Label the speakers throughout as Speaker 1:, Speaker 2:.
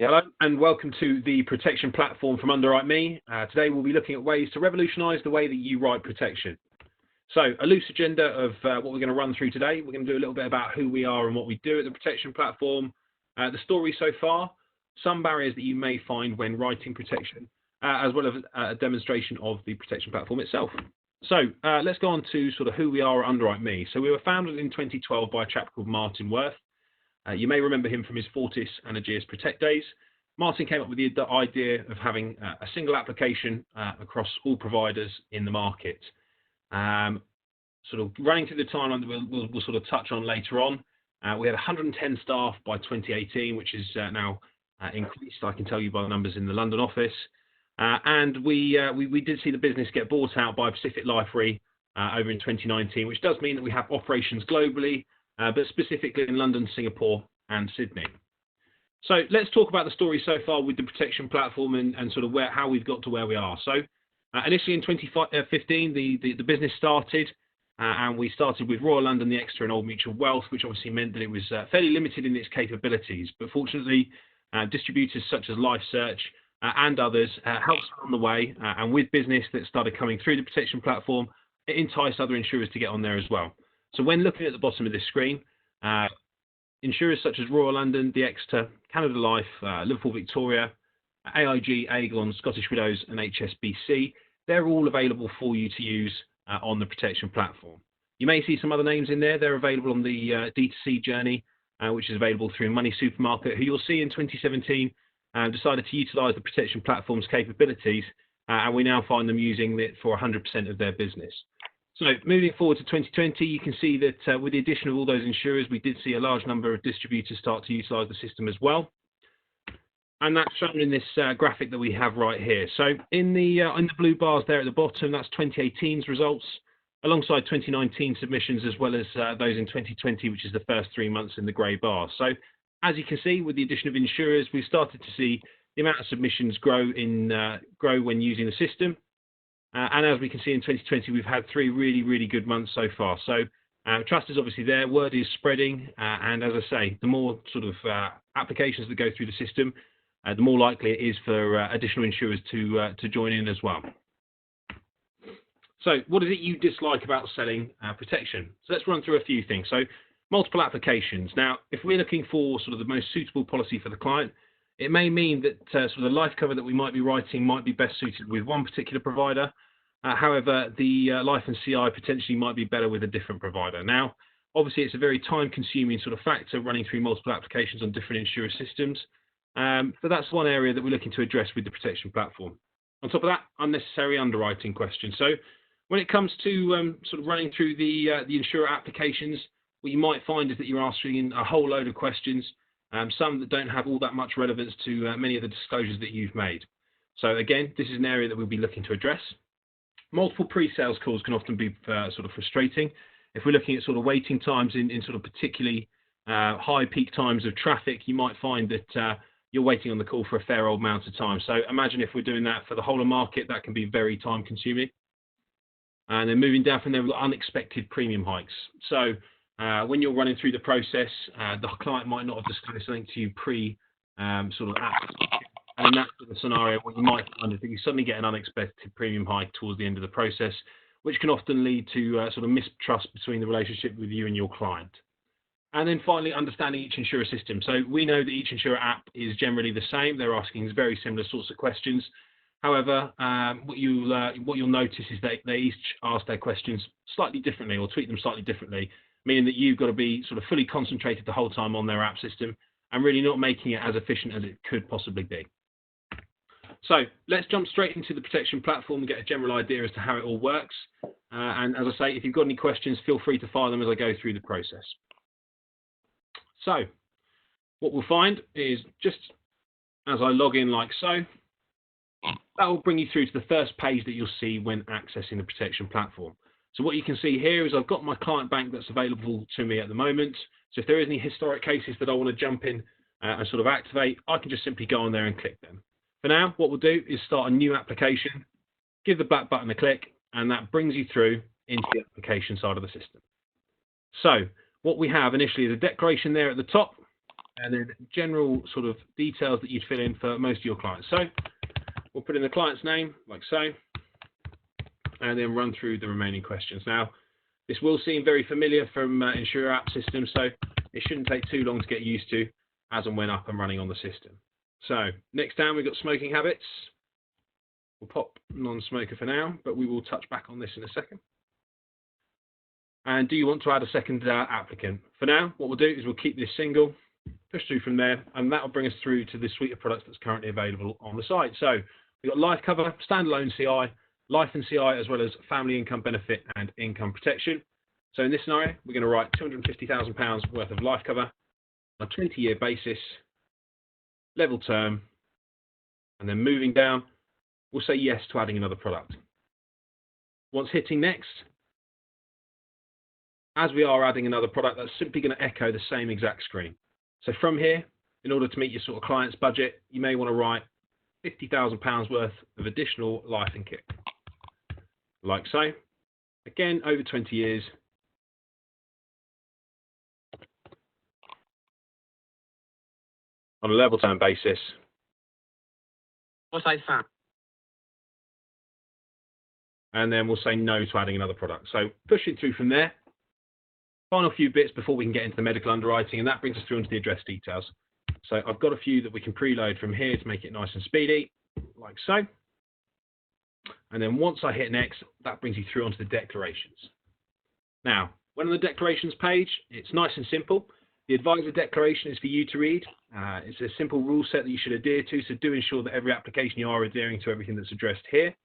Speaker 1: Hello and welcome to the protection platform from UnderwriteMe. Today we'll be looking at ways to revolutionise the way that you write protection. So a loose agenda of what we're going to run through today. We're going to do a little bit about who we are and what we do at the protection platform, the story so far, some barriers that you may find when writing protection, as well as a demonstration of the protection platform itself. So let's go on to sort of who we are at UnderwriteMe. So we were founded in 2012 by a chap called Martin Worth. You may remember him from his Fortis and Ageas Protect days. Martin came up with the idea of having a single application across all providers in the market. Sort of running through the timeline that we'll sort of touch on later on. We had 110 staff by 2018, which is now increased, I can tell you, by the numbers in the London office. And we did see the business get bought out by Pacific Life Re over in 2019, which does mean that we have operations globally, but specifically in London, Singapore and Sydney. So let's talk about the story so far with the protection platform and sort of how we've got to where we are. So initially in 2015, the business started, and we started with Royal London, the Exeter and Old Mutual Wealth, which obviously meant that it was fairly limited in its capabilities. But fortunately, distributors such as LifeSearch and others helped on the way, and with business that started coming through the protection platform, it enticed other insurers to get on there as well. So when looking at the bottom of this screen, insurers such as Royal London, the Exeter, Canada Life, Liverpool Victoria, AIG, Aegon, Scottish Widows and HSBC, they're all available for you to use on the protection platform. You may see some other names in there. They're available on the D2C journey, which is available through Money Supermarket, who you'll see in 2017 decided to utilise the protection platform's capabilities, and we now find them using it for 100% of their business. So moving forward to 2020, you can see that with the addition of all those insurers, we did see a large number of distributors start to utilise the system as well. And that's shown in this graphic that we have right here. So in the blue bars there at the bottom, that's 2018's results, alongside 2019 submissions, as well as those in 2020, which is the first 3 months in the grey bars. So as you can see, with the addition of insurers, we've started to see the amount of submissions grow when using the system. And as we can see in 2020, we've had 3 really, really good months so far. So trust is obviously there, word is spreading, and as I say, the more sort of applications that go through the system, the more likely it is for additional insurers to join in as well. So what is it you dislike about selling protection? So let's run through a few things. So multiple applications. Now, if we're looking for sort of the most suitable policy for the client, it may mean that sort of the life cover that we might be writing might be best suited with one particular provider. However, the life and CI potentially might be better with a different provider. Now, obviously, it's a very time-consuming sort of factor running through multiple applications on different insurer systems. But that's one area that we're looking to address with the protection platform. On top of that, unnecessary underwriting questions. So when it comes to sort of running through the insurer applications, what you might find is that you're asking a whole load of questions, some that don't have all that much relevance to many of the disclosures that you've made. So again, this is an area that we'll be looking to address. Multiple pre-sales calls can often be sort of frustrating. If we're looking at sort of waiting times in sort of particularly high peak times of traffic, you might find that you're waiting on the call for a fair old amount of time. So imagine if we're doing that for the whole of market, that can be very time consuming. And then moving down from there, we've got unexpected premium hikes. So when you're running through the process, the client might not have disclosed something to you sort of application. And in that sort of scenario, what you might find is that you suddenly get an unexpected premium hike towards the end of the process, which can often lead to sort of mistrust between the relationship with you and your client. And then finally, understanding each insurer system. So we know that each insurer app is generally the same. They're asking very similar sorts of questions. However, what you'll notice is that they each ask their questions slightly differently or tweak them slightly differently, meaning that you've got to be sort of fully concentrated the whole time on their app system and really not making it as efficient as it could possibly be. So let's jump straight into the protection platform and get a general idea as to how it all works. And as I say, if you've got any questions, feel free to fire them as I go through the process. So what we'll find is just as I log in like so, that will bring you through to the first page that you'll see when accessing the protection platform. So what you can see here is I've got my client bank that's available to me at the moment. So if there is any historic cases that I want to jump in and sort of activate, I can just simply go on there and click them. For now, what we'll do is start a new application, give the back button a click, and that brings you through into the application side of the system. So what we have initially is a declaration there at the top, and then general sort of details that you'd fill in for most of your clients. So we'll put in the client's name, like so, and then run through the remaining questions. Now, this will seem very familiar from insurer app systems, so it shouldn't take too long to get used to as and when up and running on the system. So next down, we've got smoking habits. We'll pop non-smoker for now, but we will touch back on this in a second. And do you want to add a second applicant? For now, what we'll do is we'll keep this single, push through from there, and that will bring us through to the suite of products that's currently available on the site. So we've got life cover, standalone CI, life and CI, as well as family income benefit and income protection. So in this scenario, we're going to write £250,000 worth of life cover on a 20-year basis, level term, and then moving down, we'll say yes to adding another product. Once hitting next, as we are adding another product, that's simply going to echo the same exact screen. So from here, in order to meet your sort of client's budget, you may want to write £50,000 worth of additional life and kick, like so. Again, over 20 years. On a level term basis. And then we'll say no to adding another product. So push it through from there. Final few bits before we can get into the medical underwriting, and that brings us through onto the address details. So I've got a few that we can preload from here to make it nice and speedy, like so. And then once I hit next, that brings you through onto the declarations. Now, when on the declarations page, it's nice and simple. The advisor declaration is for you to read. It's a simple rule set that you should adhere to, so do ensure that every application you are adhering to everything that's addressed here.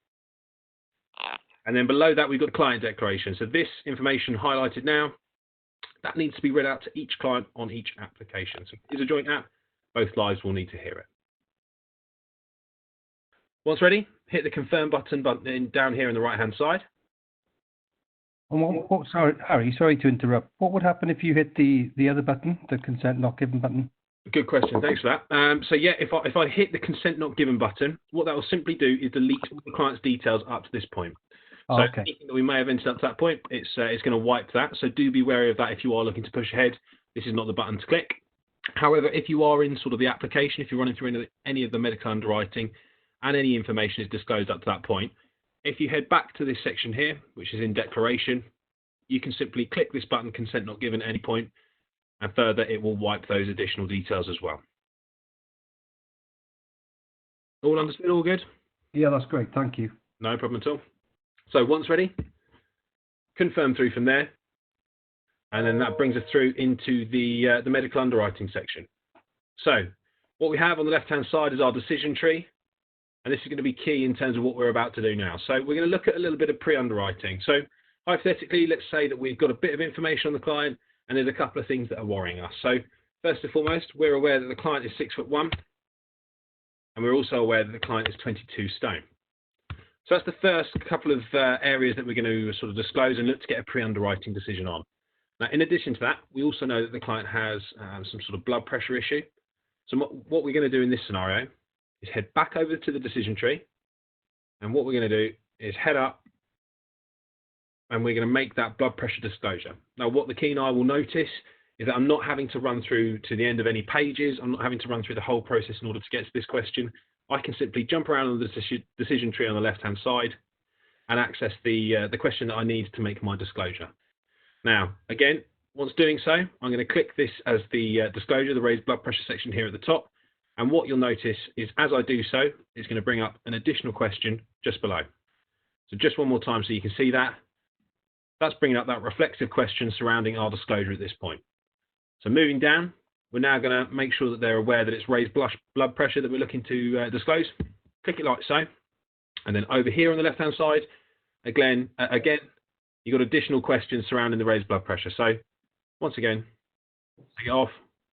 Speaker 1: And then below that, we've got the client declaration. So this information highlighted now, that needs to be read out to each client on each application. So if it's a joint app, both lives will need to hear it. Once ready, hit the confirm button down here on the right-hand side.
Speaker 2: Sorry, Harry, sorry to interrupt. What would happen if you hit the other button, the consent not given button?
Speaker 1: Good question, thanks for that. So yeah, if I hit the consent not given button, what that will simply do is delete all the client's details up to this point. So anything that we may have entered up to that point, it's going to wipe that. So do be wary of that if you are looking to push ahead. This is not the button to click. However, if you are in sort of the application, if you're running through any of the medical underwriting and any information is disclosed up to that point, if you head back to this section here, which is in declaration, you can simply click this button, consent not given at any point, and further, it will wipe those additional details as well. All understood? All good?
Speaker 2: Yeah, that's great. Thank you.
Speaker 1: No problem at all. So once ready, confirm through from there, and then that brings us through into the medical underwriting section. So what we have on the left-hand side is our decision tree, and this is going to be key in terms of what we're about to do now. So we're going to look at a little bit of pre-underwriting. So hypothetically, let's say that we've got a bit of information on the client, and there's a couple of things that are worrying us. So first and foremost, we're aware that the client is 6'1", and we're also aware that the client is 22 stone. So that's the first couple of areas that we're going to sort of disclose and look to get a pre-underwriting decision on. Now, in addition to that, we also know that the client has some sort of blood pressure issue. So what we're going to do in this scenario is head back over to the decision tree, and what we're going to do is head up, and we're going to make that blood pressure disclosure. Now, what the keen eye will notice is that I'm not having to run through to the end of any pages. I'm not having to run through the whole process in order to get to this question. I can simply jump around on the decision tree on the left-hand side and access the question that I need to make my disclosure. Now, again, once doing so, I'm going to click this as the disclosure, the raised blood pressure section here at the top. And what you'll notice is as I do so, it's going to bring up an additional question just below. So just one more time so you can see that. That's bringing up that reflexive question surrounding our disclosure at this point. So moving down, we're now going to make sure that they're aware that it's raised blood pressure that we're looking to disclose. Click it like so. And then over here on the left-hand side, again, you've got additional questions surrounding the raised blood pressure. So once again, take it off,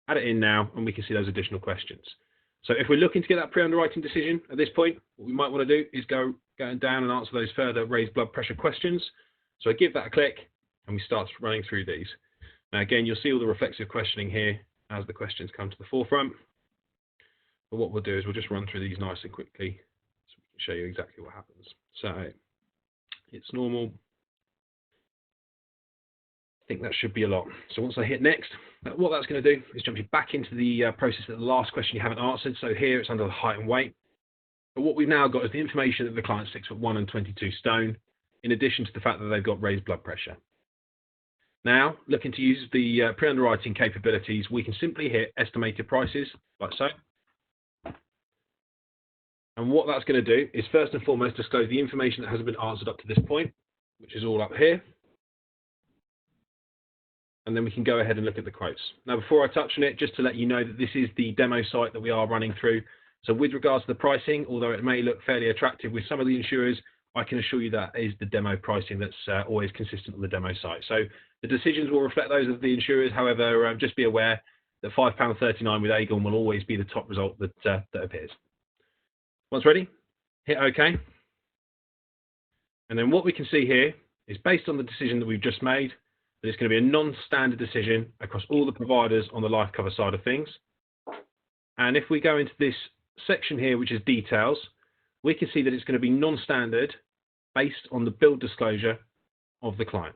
Speaker 1: add it in now, and we can see those additional questions. So if we're looking to get that pre-underwriting decision at this point, what we might want to do is go down and answer those further raised blood pressure questions. So I give that a click, and we start running through these. Now again, you'll see all the reflexive questioning here as the questions come to the forefront. But what we'll do is we'll just run through these nice and quickly so we can show you exactly what happens. So it's normal. think that should be a lot. So once I hit next, what that's going to do is jump you back into the process of the last question you haven't answered. So here it's under the height and weight. But what we've now got is the information that the client's 6'1" and 22 stone, in addition to the fact that they've got raised blood pressure. Now, looking to use the pre-underwriting capabilities, we can simply hit estimated prices, like so. And what that's going to do is first and foremost disclose the information that hasn't been answered up to this point, which is all up here. And then we can go ahead and look at the quotes. Now, before I touch on it, just to let you know that this is the demo site that we are running through. So with regards to the pricing, although it may look fairly attractive with some of the insurers, I can assure you that is the demo pricing that's always consistent on the demo site. So the decisions will reflect those of the insurers. However, just be aware that £5.39 with Aegon will always be the top result that appears. Once ready, hit OK. And then what we can see here is based on the decision that we've just made, that it's going to be a non-standard decision across all the providers on the life cover side of things. And if we go into this section here, which is details, we can see that it's going to be non-standard based on the bill disclosure of the client.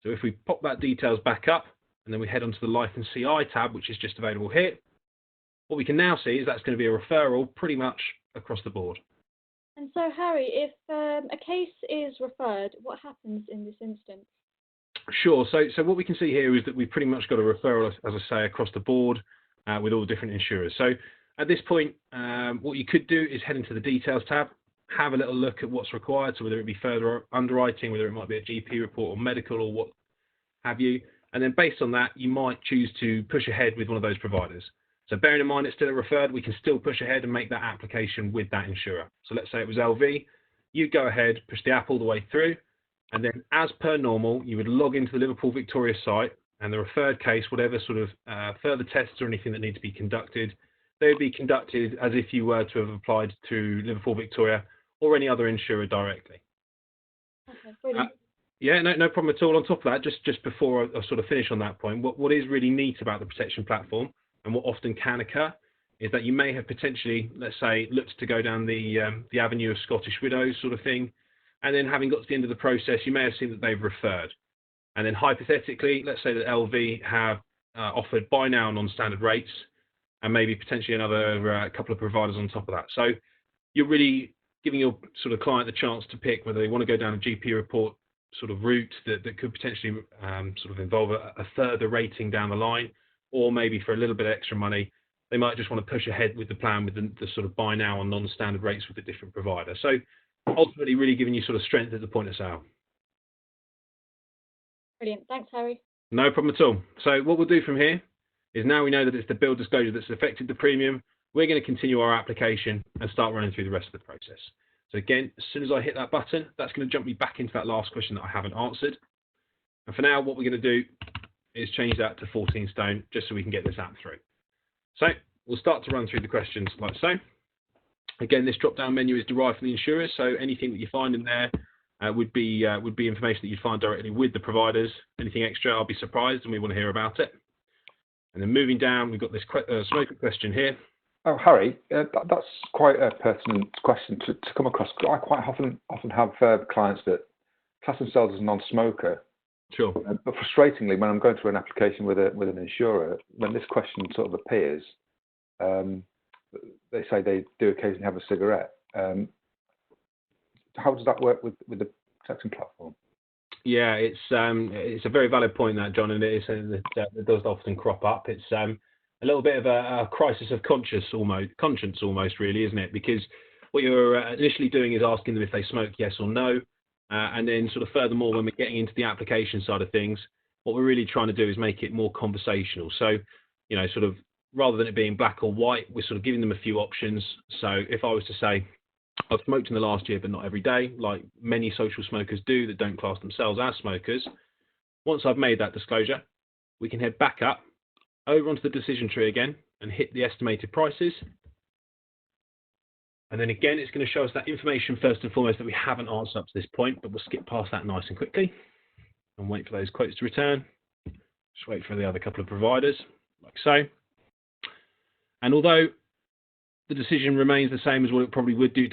Speaker 1: So if we pop that details back up and then we head onto the Life and CI tab, which is just available here, what we can now see is that's going to be a referral pretty much across the board.
Speaker 3: And so, Harry, if a case is referred, what happens in this instance?
Speaker 1: Sure. So what we can see here is that we've pretty much got a referral, as I say, across the board with all different insurers. So at this point, what you could do is head into the details tab, have a little look at what's required, so whether it be further underwriting, whether it might be a GP report or medical or what have you. And then based on that, you might choose to push ahead with one of those providers. So bearing in mind it's still a referred, we can still push ahead and make that application with that insurer. So let's say it was LV, you go ahead, push the app all the way through, and then as per normal, you would log into the Liverpool Victoria site, and the referred case, whatever sort of further tests or anything that need to be conducted, they would be conducted as if you were to have applied to Liverpool Victoria or any other insurer directly.
Speaker 3: Okay, brilliant.
Speaker 1: Yeah, no problem at all. On top of that, just before I sort of finish on that point, what is really neat about the protection platform and what often can occur is that you may have potentially, let's say, looked to go down the avenue of Scottish widows sort of thing, and then having got to the end of the process, you may have seen that they've referred. And then hypothetically, let's say that LV have offered buy now non-standard rates and maybe potentially another couple of providers on top of that. So you're really giving your sort of client the chance to pick whether they want to go down a GP report sort of route that could potentially sort of involve a further rating down the line, or maybe for a little bit extra money, they might just want to push ahead with the plan with the sort of buy now on non-standard rates with a different provider. So ultimately really giving you sort of strength at the point of sale.
Speaker 3: Brilliant. Thanks, Harry.
Speaker 1: No problem at all. So what we'll do from here is now we know that it's the bill disclosure that's affected the premium, we're going to continue our application and start running through the rest of the process. So again, as soon as I hit that button, that's going to jump me back into that last question that I haven't answered. And for now, what we're going to do is change that to 14 stone, just so we can get this app through. So we'll start to run through the questions like so. Again, this drop-down menu is derived from the insurers, so anything that you find in there would be information that you'd find directly with the providers. Anything extra, I'll be surprised, and we want to hear about it. And then moving down, we've got this smoker question here.
Speaker 4: Oh, Harry, that's quite a pertinent question to come across. I quite often have clients that class themselves as a non-smoker.
Speaker 1: Sure.
Speaker 4: But frustratingly, when I'm going through an application with an insurer, when this question sort of appears, they say they do occasionally have a cigarette. How does that work with the protection platform?
Speaker 1: Yeah, it's a very valid point, that, John, and it is something that does often crop up. It's a little bit of a crisis of conscience almost, really, isn't it? Because what you're initially doing is asking them if they smoke, yes or no. And then sort of furthermore, when we're getting into the application side of things, what we're really trying to do is make it more conversational. So, you know, sort of rather than it being black or white, we're sort of giving them a few options. So if I was to say, I've smoked in the last year, but not every day, like many social smokers do that don't class themselves as smokers, once I've made that disclosure, we can head back up over onto the decision tree again and hit the estimated prices. And then again, it's going to show us that information first and foremost that we haven't answered up to this point, but we'll skip past that nice and quickly and wait for those quotes to return. Just wait for the other couple of providers, like so. And although the decision remains the same as what it probably would do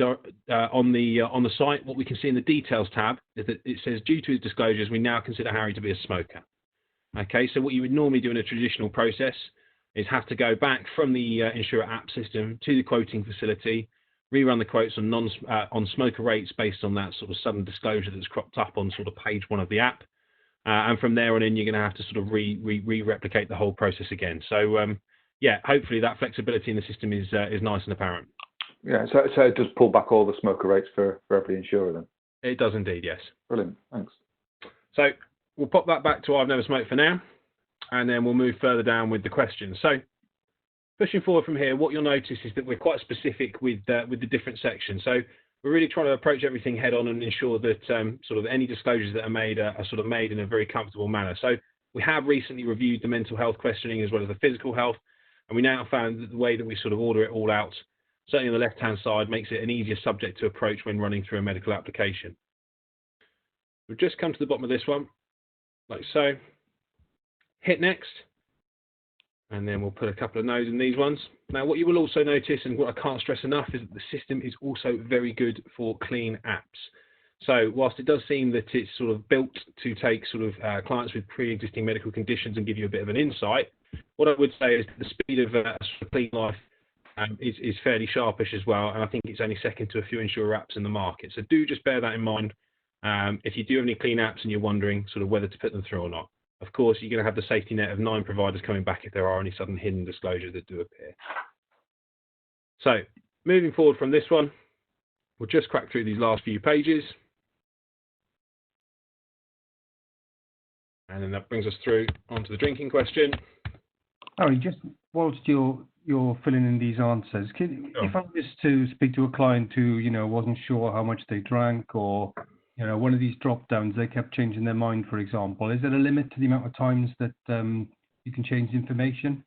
Speaker 1: on the site, what we can see in the details tab is that it says, due to his disclosures, we now consider Harry to be a smoker. Okay, so what you would normally do in a traditional process is have to go back from the insurer app system to the quoting facility, rerun the quotes on smoker rates based on that sort of sudden disclosure that's cropped up on sort of page 1 of the app. And from there on in, you're going to have to sort of re-replicate the whole process again. So, yeah, hopefully that flexibility in the system is nice and apparent.
Speaker 4: Yeah, so it does pull back all the smoker rates for every insurer then?
Speaker 1: It does indeed, yes.
Speaker 4: Brilliant, thanks.
Speaker 1: So we'll pop that back to I've never smoked for now, and then we'll move further down with the questions. So pushing forward from here, what you'll notice is that we're quite specific with the different sections. So we're really trying to approach everything head on and ensure that sort of any disclosures that are made are sort of made in a very comfortable manner. So we have recently reviewed the mental health questioning as well as the physical health, and we now found that the way that we sort of order it all out, certainly on the left-hand side, makes it an easier subject to approach when running through a medical application. We've just come to the bottom of this one, like so. Hit next, and then we'll put a couple of no's in these ones. Now, what you will also notice, and what I can't stress enough, is that the system is also very good for clean apps. So whilst it does seem that it's sort of built to take sort of clients with pre-existing medical conditions and give you a bit of an insight, what I would say is that the speed of sort of clean life is fairly sharpish as well, and I think it's only second to a few insurer apps in the market. So do just bear that in mind if you do have any clean apps and you're wondering sort of whether to put them through or not. Of course, you're going to have the safety net of 9 providers coming back if there are any sudden hidden disclosures that do appear. So moving forward from this one, we'll just crack through these last few pages. And then that brings us through onto the drinking question.
Speaker 2: Harry, just whilst you're filling in these answers, if I was to speak to a client who, wasn't sure how much they drank, or, one of these drop downs, they kept changing their mind, for example, is there a limit to the amount of times that you can change the information?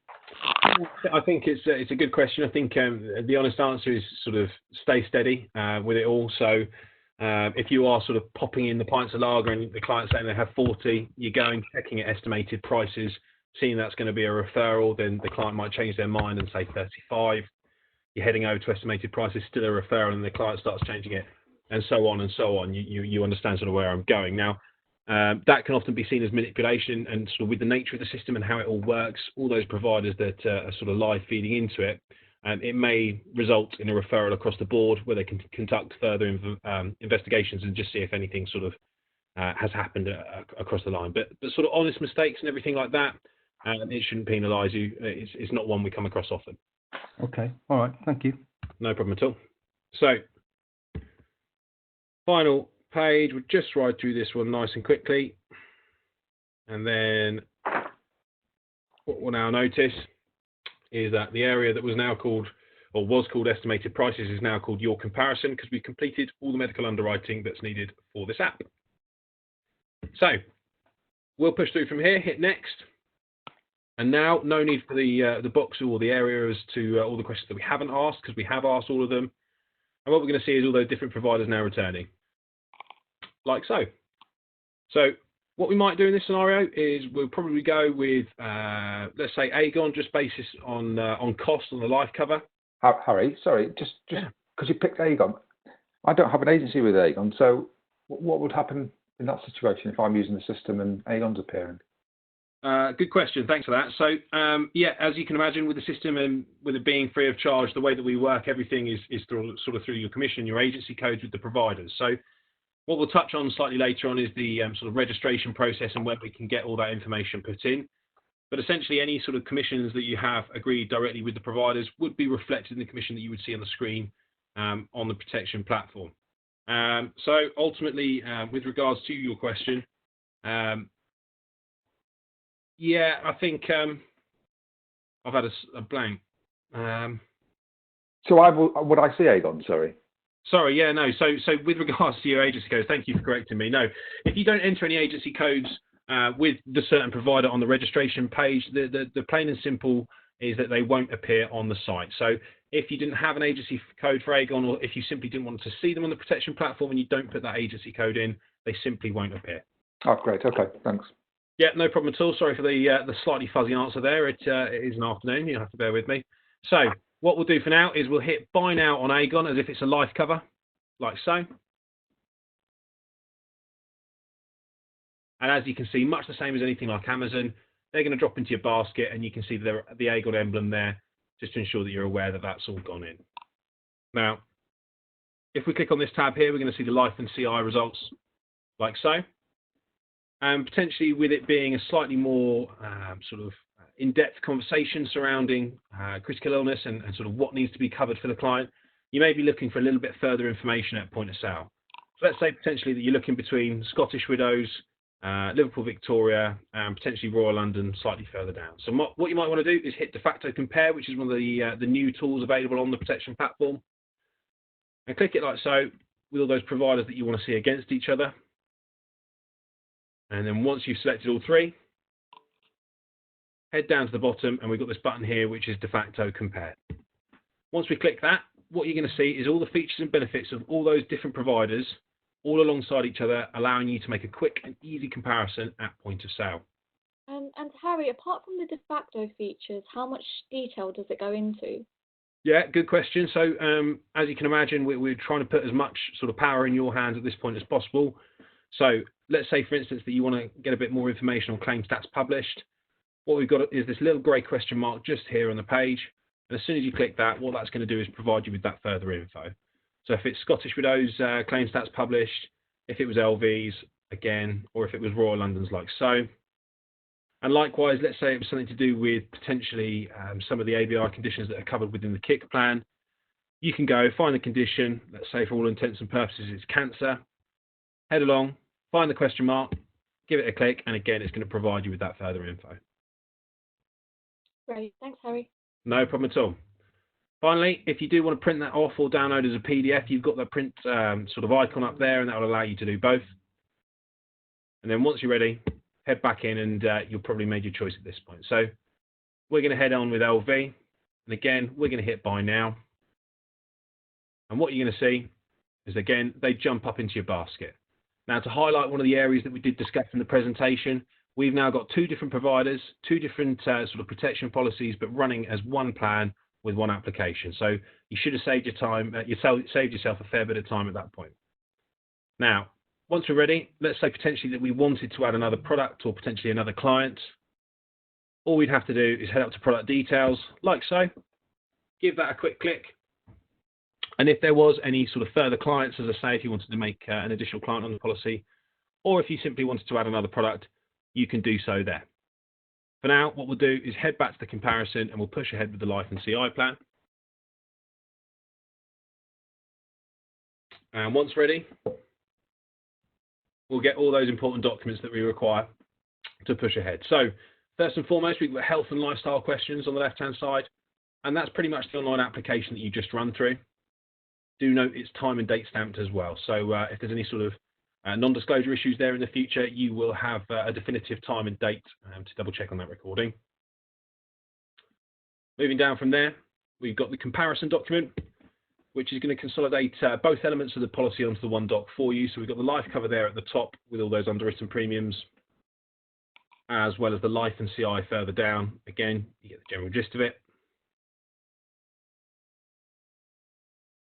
Speaker 1: I think it's a good question. I think the honest answer is sort of stay steady with it all. So if you are sort of popping in the pints of lager and the client's saying they have 40, you're going, checking at estimated prices, seeing that's going to be a referral, then the client might change their mind and say 35. You're heading over to estimated prices, still a referral, and the client starts changing it, and so on and so on. You understand sort of where I'm going. Now, that can often be seen as manipulation, and sort of with the nature of the system and how it all works, all those providers that are sort of live feeding into it, it may result in a referral across the board where they can conduct further investigations and just see if anything sort of has happened across the line. But sort of honest mistakes and everything like that, it shouldn't penalise you. It's not one we come across often.
Speaker 2: Okay, all right, thank you.
Speaker 1: No problem at all. So, final page, we'll just ride through this one nice and quickly. And then what we'll now notice is that the area that was now called, or was called estimated prices, is now called your comparison, because we've completed all the medical underwriting that's needed for this app. So, we'll push through from here, hit next. And now, no need for the box or the area as to all the questions that we haven't asked, because we have asked all of them. And what we're going to see is all those different providers now returning, like so. So what we might do in this scenario is we'll probably go with, let's say, Aegon, just basis on cost on the life cover.
Speaker 4: Harry, sorry, just because you picked Aegon, I don't have an agency with Aegon, so what would happen in that situation if I'm using the system and Aegon's appearing?
Speaker 1: Good question. Thanks for that. So, yeah, as you can imagine, with the system and with it being free of charge, the way that we work, everything is through your commission, your agency codes with the providers. So what we'll touch on slightly later on is the sort of registration process and where we can get all that information put in. But essentially, any sort of commissions that you have agreed directly with the providers would be reflected in the commission that you would see on the screen on the protection platform. So ultimately, with regards to your question, yeah, I think I've had a blank.
Speaker 4: So would I see Aegon? Sorry,
Speaker 1: yeah, no. So with regards to your agency codes, thank you for correcting me. No, if you don't enter any agency codes with the certain provider on the registration page, the plain and simple is that they won't appear on the site. So if you didn't have an agency code for Aegon, or if you simply didn't want to see them on the protection platform and you don't put that agency code in, they simply won't appear.
Speaker 4: Oh, great. Okay, thanks.
Speaker 1: Yeah, no problem at all. Sorry for the slightly fuzzy answer there. It is an afternoon. You'll have to bear with me. So what we'll do for now is we'll hit buy now on Aegon as if it's a life cover, like so. And as you can see, much the same as anything like Amazon, they're going to drop into your basket, and you can see the AGOD emblem there, just to ensure that you're aware that that's all gone in. Now, if we click on this tab here, we're going to see the life and CI results, like so. And potentially with it being a slightly more sort of in-depth conversation surrounding critical illness and sort of what needs to be covered for the client, you may be looking for a little bit further information at point of sale. So let's say potentially that you're looking between Scottish Widows, Liverpool Victoria, and potentially Royal London slightly further down. So what you might want to do is hit de facto compare, which is one of the new tools available on the protection platform, and click it like so with all those providers that you want to see against each other. And then once you've selected all three, head down to the bottom, and we've got this button here which is de facto compare. Once we click that, what you're going to see is all the features and benefits of all those different providers all alongside each other, allowing you to make a quick and easy comparison at point of sale.
Speaker 3: And Harry, apart from the de facto features, how much detail does it go into?
Speaker 1: Yeah, good question. So as you can imagine, we're trying to put as much sort of power in your hands at this point as possible. So let's say, for instance, that you want to get a bit more information on claim stats published. What we've got is this little grey question mark just here on the page. And as soon as you click that, what that's going to do is provide you with that further info. So if it's Scottish Widows claim stats published, if it was LVs, again, or if it was Royal London's like so. And likewise, let's say it was something to do with potentially some of the ABI conditions that are covered within the kick plan. You can go find the condition, let's say for all intents and purposes it's cancer, head along, find the question mark, give it a click, and again it's going to provide you with that further info.
Speaker 3: Great, thanks Harry.
Speaker 1: No problem at all. Finally, if you do want to print that off or download as a PDF, you've got the print sort of icon up there, and that will allow you to do both. And then once you're ready, head back in, and you'll probably made your choice at this point. So we're going to head on with LV, and again, we're going to hit buy now. And what you're going to see is, again, they jump up into your basket. Now, to highlight one of the areas that we did discuss in the presentation, we've now got two different providers, two different sort of protection policies, but running as one plan with one application. So you should have saved your time, saved yourself a fair bit of time at that point. Now, once we're ready, let's say potentially that we wanted to add another product or potentially another client. All we'd have to do is head up to product details, like so, give that a quick click. And if there was any sort of further clients, as I say, if you wanted to make an additional client on the policy, or if you simply wanted to add another product, you can do so there. For now, what we'll do is head back to the comparison, and we'll push ahead with the life and CI plan. And once ready, we'll get all those important documents that we require to push ahead. So first and foremost, we've got health and lifestyle questions on the left-hand side, and that's pretty much the online application that you just run through. Do note it's time and date stamped as well. So if there's any sort of non-disclosure issues there in the future, you will have a definitive time and date to double check on that recording. Moving down from there, we've got the comparison document, which is going to consolidate both elements of the policy onto the one doc for you. So we've got the life cover there at the top with all those underwritten premiums, as well as the life and CI further down. Again, you get the general gist of it.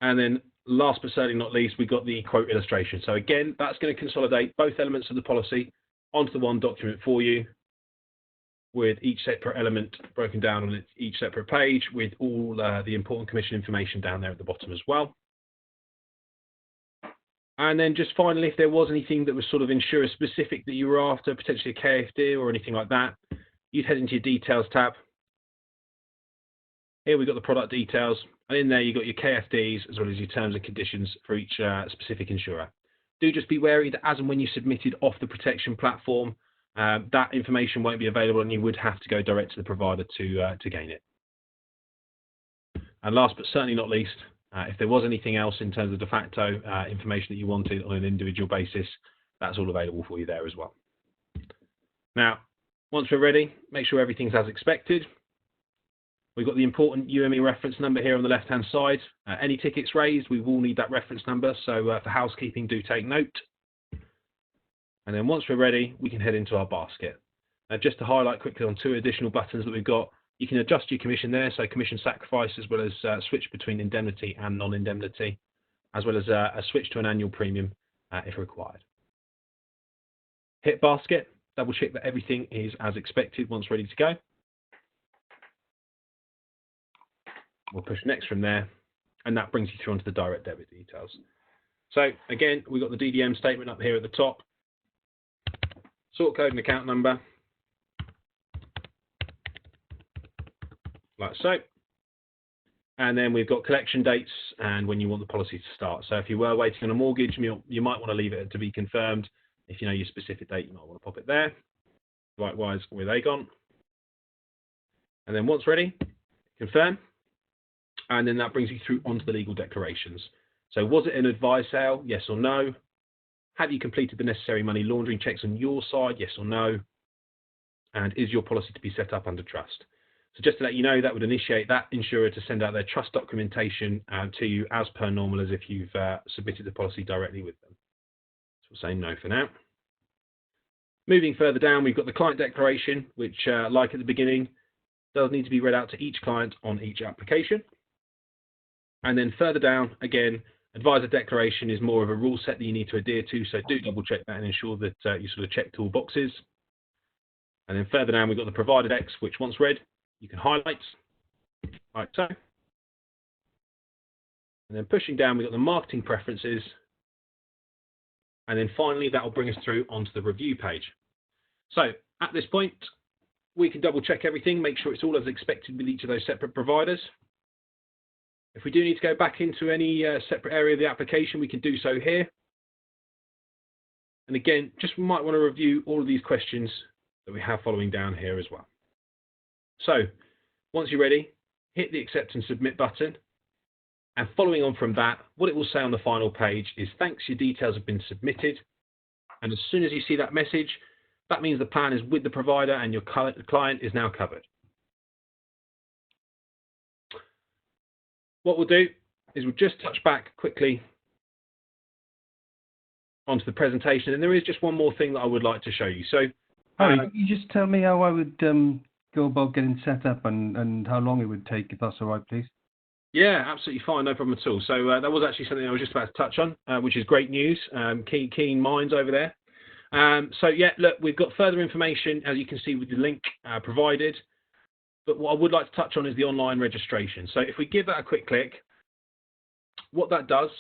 Speaker 1: And then last but certainly not least, we've got the quote illustration. So again, that's going to consolidate both elements of the policy onto the one document for you, with each separate element broken down on each separate page, with all the important commission information down there at the bottom as well. And then just finally, if there was anything that was sort of insurer specific that you were after, potentially a KFD or anything like that, you'd head into your details tab. Here we've got the product details, and in there you've got your KFDs as well as your terms and conditions for each specific insurer. Do just be wary that as and when you submitted off the protection platform, that information won't be available, and you would have to go direct to the provider to gain it. And last but certainly not least, if there was anything else in terms of de facto information that you wanted on an individual basis, that's all available for you there as well. Now, once we're ready, make sure everything's as expected. We've got the important UME reference number here on the left-hand side. Any tickets raised, we will need that reference number, so for housekeeping, do take note. And then once we're ready, we can head into our basket. Just to highlight quickly on two additional buttons that we've got, you can adjust your commission there, so commission sacrifice, as well as switch between indemnity and non-indemnity, as well as a switch to an annual premium if required. Hit basket, double check that everything is as expected once ready to go. We'll push next from there, and that brings you through onto the direct debit details. So again, we've got the DDM statement up here at the top, sort code and account number, like so. And then we've got collection dates and when you want the policy to start. So if you were waiting on a mortgage, you might want to leave it to be confirmed. If you know your specific date, you might want to pop it there. Likewise with Aegon. And then once ready, confirm. And then that brings you through onto the legal declarations. So was it an advised sale? Yes or no? Have you completed the necessary money laundering checks on your side? Yes or no? And is your policy to be set up under trust? So just to let you know, that would initiate that insurer to send out their trust documentation to you as per normal, as if you've submitted the policy directly with them. So we'll say no for now. Moving further down, we've got the client declaration, which, like at the beginning, does need to be read out to each client on each application. And then further down, again, advisor declaration is more of a rule set that you need to adhere to, so do double check that and ensure that you sort of checked all boxes. And then further down, we've got the provided X, which once read, you can highlight, like so. And then pushing down, we've got the marketing preferences. And then finally, that will bring us through onto the review page. So at this point, we can double check everything, make sure it's all as expected with each of those separate providers. If we do need to go back into any separate area of the application, we can do so here. And again, just might want to review all of these questions that we have following down here as well. So once you're ready, hit the accept and submit button. And following on from that, what it will say on the final page is thanks, your details have been submitted. And as soon as you see that message, that means the plan is with the provider and your client is now covered. What we'll do is we'll just touch back quickly onto the presentation. And there is just one more thing that I would like to show you. So,
Speaker 2: can you just tell me how I would go about getting set up and how long it would take, if that's all right, please?
Speaker 1: Yeah, absolutely fine, no problem at all. So that was actually something I was just about to touch on, which is great news. Keen minds over there. So yeah, look, we've got further information, as you can see with the link provided. But what I would like to touch on is the online registration. So if we give that a quick click, what that does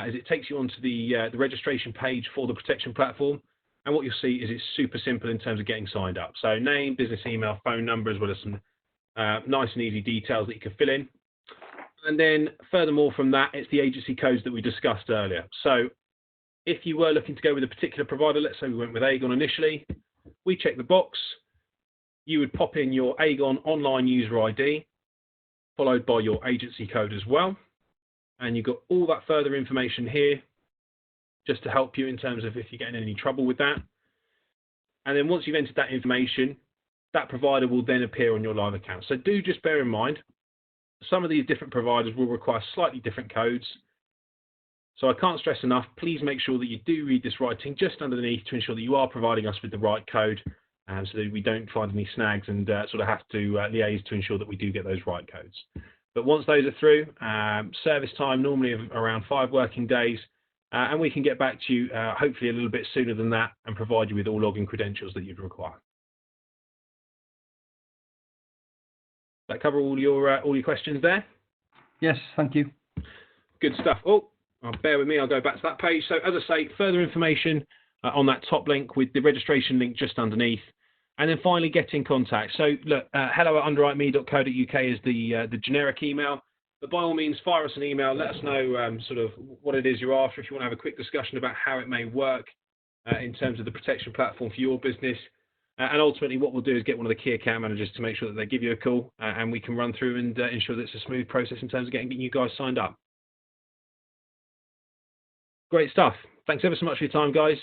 Speaker 1: is it takes you onto the registration page for the protection platform. And what you'll see is it's super simple in terms of getting signed up. So name, business email, phone number, as well as some nice and easy details that you can fill in. And then furthermore from that, it's the agency codes that we discussed earlier. So if you were looking to go with a particular provider, let's say we went with Aegon initially, we check the box. You would pop in your Aegon online user ID, followed by your agency code as well. And you've got all that further information here, just to help you in terms of if you're getting any trouble with that. And then once you've entered that information, that provider will then appear on your live account. So do just bear in mind, some of these different providers will require slightly different codes. So I can't stress enough, please make sure that you do read this writing just underneath to ensure that you are providing us with the right code, so that we don't find any snags and sort of have to liaise to ensure that we do get those right codes. But once those are through, service time normally of around 5 working days, and we can get back to you hopefully a little bit sooner than that and provide you with all login credentials that you'd require. That cover all your questions there?
Speaker 2: Yes, thank you.
Speaker 1: Good stuff. Oh, bear with me, I'll go back to that page. So as I say, further information on that top link with the registration link just underneath. And then finally, get in contact. So look, hello@underwritemE.co.uk is the generic email. But by all means, fire us an email. Let us know sort of what it is you're after. If you want to have a quick discussion about how it may work in terms of the protection platform for your business. And ultimately, what we'll do is get one of the key account managers to make sure that they give you a call and we can run through and ensure that it's a smooth process in terms of getting you guys signed up. Great stuff. Thanks ever so much for your time, guys.